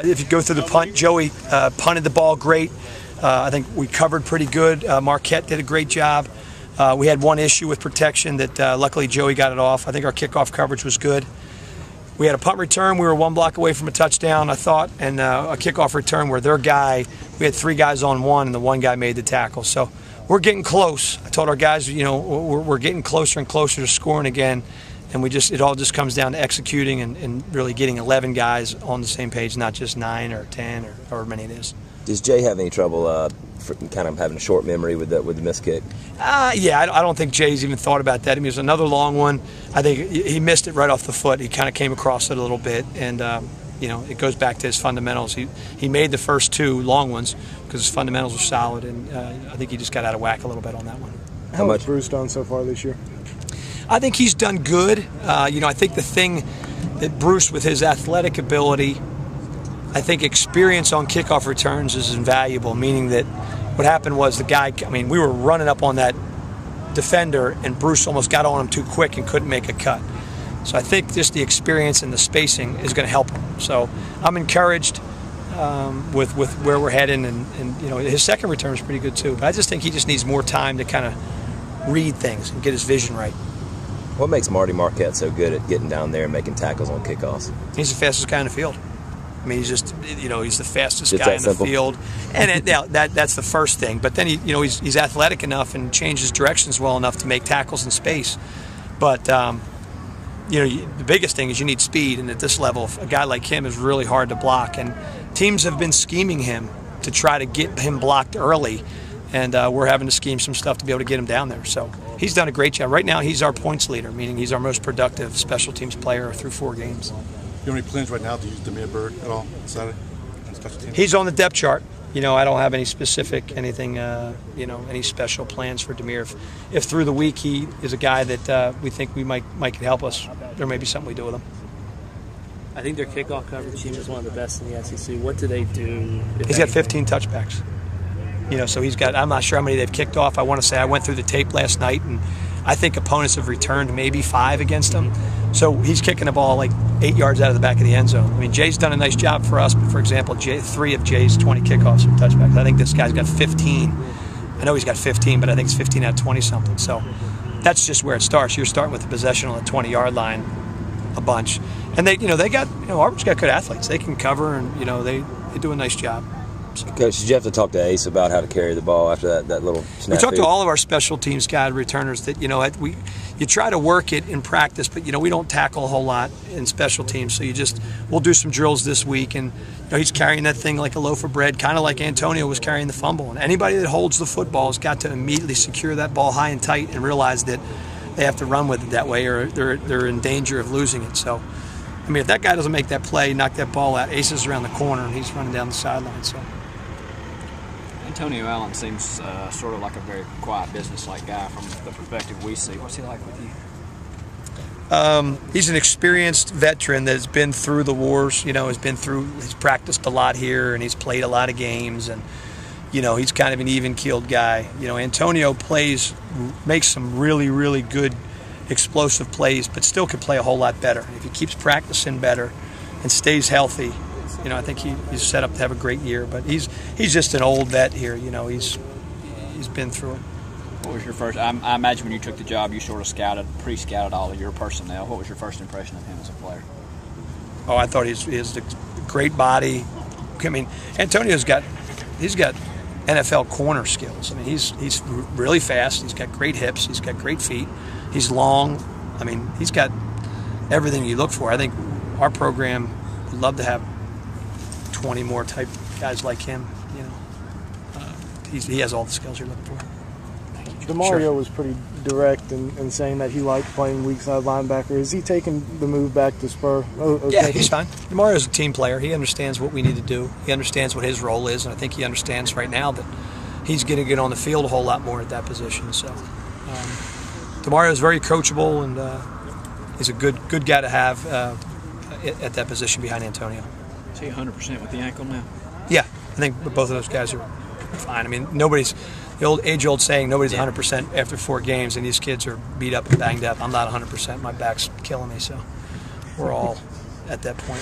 If you go through the punt, Joey punted the ball great. I think we covered pretty good. Marquette did a great job. We had one issue with protection that luckily Joey got it off. I think our kickoff coverage was good. We had a punt return. We were one block away from a touchdown, I thought, and a kickoff return where their guy, we had 3 guys on one, and the one guy made the tackle. So we're getting close. I told our guys, you know, we're getting closer and closer to scoring again, and it all just comes down to executing and really getting 11 guys on the same page, not just 9 or 10 or however many it is. Does Jay have any trouble kind of having a short memory with the missed kick? Yeah, I don't think Jay's even thought about that. I mean, it was another long one. I think he missed it right off the foot. He kind of came across it a little bit, and you know, it goes back to his fundamentals. He made the first 2 long ones because his fundamentals were solid, and I think he just got out of whack a little bit on that one. How much Bruce done so far this year? I think he's done good. You know, I think the thing that Bruce, with his athletic ability, I think experience on kickoff returns is invaluable, meaning that what happened was the guy, I mean, we were running up on that defender, and Bruce almost got on him too quick and couldn't make a cut. So I think just the experience and the spacing is going to help him. So I'm encouraged with where we're heading, and you know, his second return is pretty good too. But I just think he just needs more time to kind of read things and get his vision right. What makes Marty Marquette so good at getting down there and making tackles on kickoffs? He's the fastest guy in the field. I mean, he's just, you know, he's the fastest guy in the field, and that's the first thing. But then you know, he's athletic enough and changes directions well enough to make tackles in space. But you know, the biggest thing is you need speed, and at this level, a guy like him is really hard to block. And teams have been scheming him to try to get him blocked early, and we're having to scheme some stuff to be able to get him down there. So he's done a great job. Right now, he's our points leader, meaning he's our most productive special teams player through 4 games. You have any plans right now to use Demir Bird at all Saturday on special teams? He's on the depth chart. You know, I don't have any specific anything, you know, any special plans for Demir. If through the week he is a guy that we think we might could help us, there may be something we do with him. I think their kickoff coverage team is one of the best in the SEC. What do they do? He's got 15 touchbacks. You know, so he's got, I'm not sure how many they've kicked off. I want to say I went through the tape last night, and I think opponents have returned maybe 5 against him. So he's kicking the ball like 8 yards out of the back of the end zone. I mean, Jay's done a nice job for us, but for example, 3 of Jay's 20 kickoffs are touchbacks. I think this guy's got 15. I know he's got 15, but I think it's 15 out of 20-something. So that's just where it starts. You're starting with the possession on the 20-yard line a bunch. And they, you know, Auburn's got good athletes. They can cover, and, you know, they do a nice job. So. Coach, did you have to talk to Ace about how to carry the ball after that little snap? We talked to all of our special teams guy returners that, you know, you try to work it in practice, but, you know, we don't tackle a whole lot in special teams. So we'll do some drills this week, and, you know, he's carrying that thing like a loaf of bread, kind of like Antonio was carrying the fumble. And anybody that holds the football has got to immediately secure that ball high and tight and realize that they have to run with it that way, or they're in danger of losing it. So, I mean, if that guy doesn't make that play, knock that ball out, Ace is around the corner, and he's running down the sideline. So. Antonio Allen seems sort of like a very quiet, business-like guy from the perspective we see. What's he like with you? He's an experienced veteran that has been through the wars. You know, he's practiced a lot here, and he's played a lot of games, and, you know, he's kind of an even-keeled guy. You know, Antonio makes some really, really good explosive plays, but still could play a whole lot better. If he keeps practicing better and stays healthy, you know, I think he's set up to have a great year. But he's just an old vet here. You know, he's been through it. What was your first? I imagine when you took the job, you sort of pre-scouted all of your personnel. What was your first impression of him as a player? Oh, I thought he has a great body. I mean, Antonio's got NFL corner skills. I mean, he's really fast. He's got great hips. He's got great feet. He's long. I mean, he's got everything you look for. I think our program would love to have 20 more type guys like him. You know, he has all the skills you're looking for. DeMario was pretty direct in saying that he liked playing weak side linebacker. Is he taking the move back to Spur? Okay. Yeah, he's fine. DeMario's a team player. He understands what we need to do. He understands what his role is, and I think he understands right now that he's going to get on the field a whole lot more at that position. So DeMario's very coachable, and he's a good guy to have at that position behind Antonio. Is he 100% with the ankle now? Yeah, I think both of those guys are fine. I mean, the age-old saying, nobody's 100% after 4 games, and these kids are beat up and banged up. I'm not 100%. My back's killing me, so we're all at that point.